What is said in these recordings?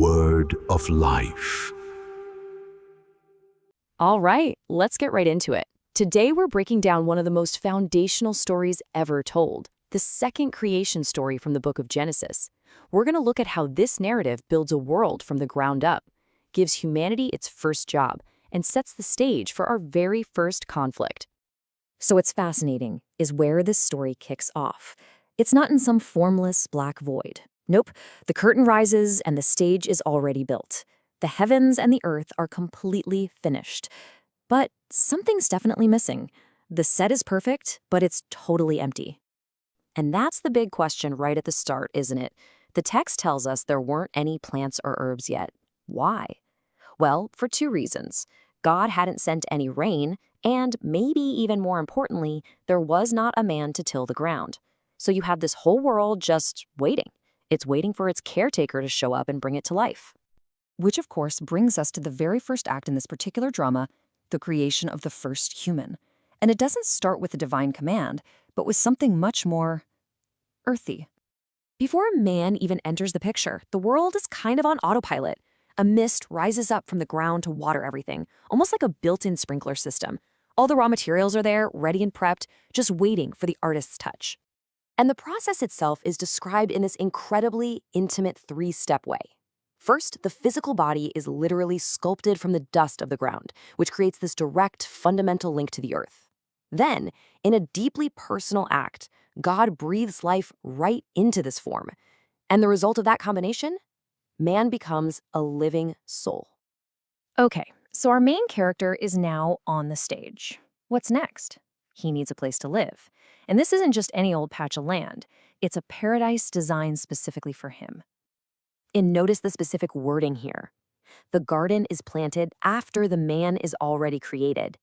word of life. All right, let's get right into it. Today we're breaking down one of the most foundational stories ever told, the second creation story from the book of Genesis. We're going to look at how this narrative builds a world from the ground up, gives humanity its first job, and sets the stage for our very first conflict. So what's fascinating is where this story kicks off. It's not in some formless black void. Nope, the curtain rises and the stage is already built. The heavens and the earth are completely finished. But something's definitely missing. The set is perfect, but it's totally empty. And that's the big question right at the start, isn't it? The text tells us there weren't any plants or herbs yet. Why? Well, for two reasons. God hadn't sent any rain, and maybe even more importantly, there was not a man to till the ground. So you have this whole world just waiting. It's waiting for its caretaker to show up and bring it to life. Which, of course, brings us to the very first act in this particular drama, the creation of the first human. And it doesn't start with a divine command, but with something much more earthy. Before man even enters the picture, the world is kind of on autopilot. A mist rises up from the ground to water everything, almost like a built-in sprinkler system. All the raw materials are there, ready and prepped, just waiting for the artist's touch. And the process itself is described in this incredibly intimate three-step way. First, the physical body is literally sculpted from the dust of the ground, which creates this direct, fundamental link to the earth. Then, in a deeply personal act, God breathes life right into this form. And the result of that combination? Man becomes a living soul. Okay, so our main character is now on the stage. What's next? He needs a place to live. And this isn't just any old patch of land. It's a paradise designed specifically for him. And notice the specific wording here. The garden is planted after the man is already created.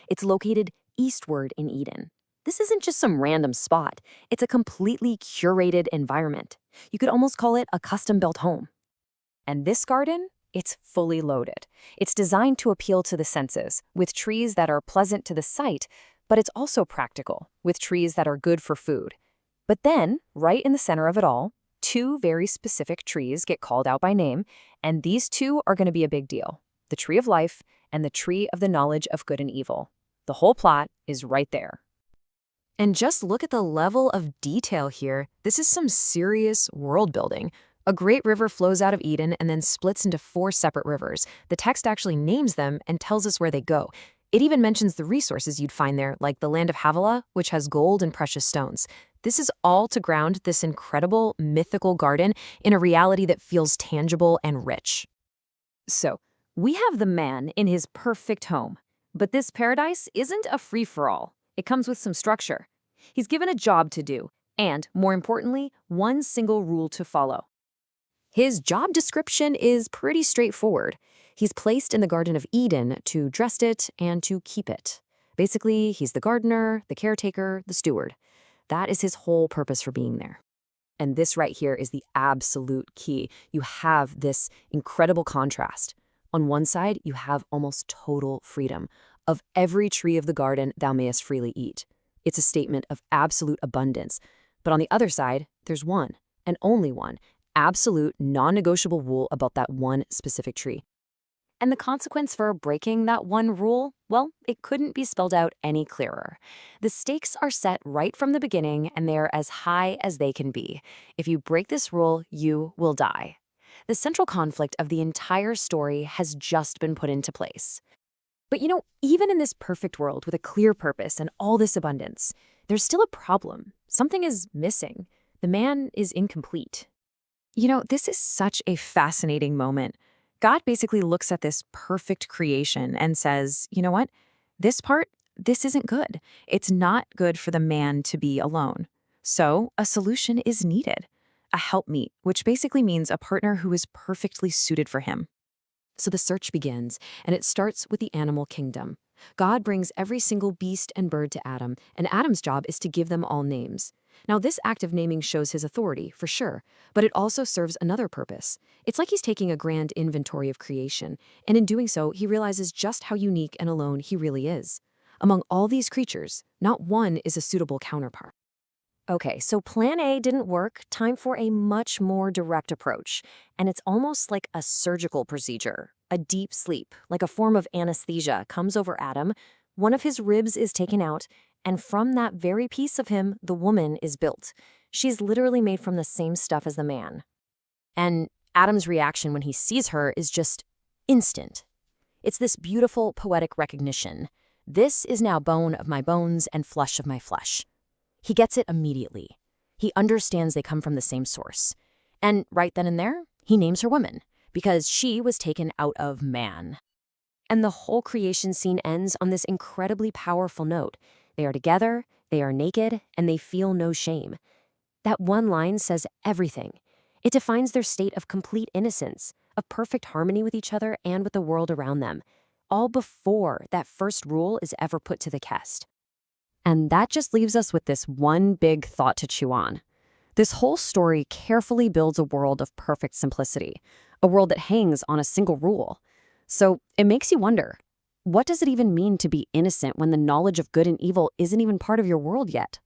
It's located eastward in Eden. This isn't just some random spot. It's a completely curated environment. You could almost call it a custom-built home. And this garden? It's fully loaded. It's designed to appeal to the senses, with trees that are pleasant to the sight, but it's also practical, with trees that are good for food. But then, right in the center of it all, two very specific trees get called out by name, and these two are going to be a big deal. The tree of life and the tree of the knowledge of good and evil. The whole plot is right there. And just look at the level of detail here. This is some serious world building. A great river flows out of Eden and then splits into 4 separate rivers. The text actually names them and tells us where they go. It even mentions the resources you'd find there, like the land of Havilah, which has gold and precious stones. This is all to ground this incredible, mythical garden in a reality that feels tangible and rich. So, we have the man in his perfect home. But this paradise isn't a free-for-all. It comes with some structure. He's given a job to do, and, more importantly, one single rule to follow. His job description is pretty straightforward. He's placed in the Garden of Eden to dress it and to keep it. Basically, he's the gardener, the caretaker, the steward. That is his whole purpose for being there. And this right here is the absolute key. You have this incredible contrast. On one side, you have almost total freedom. Of every tree of the garden thou mayest freely eat. It's a statement of absolute abundance. But on the other side, there's one, and only one, absolute, non-negotiable rule about that one specific tree. And the consequence for breaking that one rule, well, it couldn't be spelled out any clearer. The stakes are set right from the beginning, and they are as high as they can be. If you break this rule, you will die. The central conflict of the entire story has just been put into place. But even in this perfect world with a clear purpose and all this abundance, there's still a problem. Something is missing. The man is incomplete. This is such a fascinating moment. God basically looks at this perfect creation and says, you know what? This isn't good. It's not good for the man to be alone. So a solution is needed. A helpmeet, which basically means a partner who is perfectly suited for him. So the search begins, and it starts with the animal kingdom. God brings every single beast and bird to Adam, and Adam's job is to give them all names. Now, this act of naming shows his authority, for sure, but it also serves another purpose. It's like he's taking a grand inventory of creation, and in doing so, he realizes just how unique and alone he really is. Among all these creatures, not one is a suitable counterpart. Okay, so plan A didn't work. Time for a much more direct approach. And it's almost like a surgical procedure. A deep sleep, like a form of anesthesia, comes over Adam. One of his ribs is taken out, and from that very piece of him, the woman is built. She's literally made from the same stuff as the man. And Adam's reaction when he sees her is just instant. It's this beautiful, poetic recognition. This is now bone of my bones and flesh of my flesh. He gets it immediately. He understands they come from the same source. And right then and there, he names her woman, because she was taken out of man. And the whole creation scene ends on this incredibly powerful note. They are together, they are naked, and they feel no shame. That one line says everything. It defines their state of complete innocence, of perfect harmony with each other and with the world around them, all before that first rule is ever put to the test. And that just leaves us with this one big thought to chew on. This whole story carefully builds a world of perfect simplicity, a world that hangs on a single rule. So it makes you wonder, what does it even mean to be innocent when the knowledge of good and evil isn't even part of your world yet?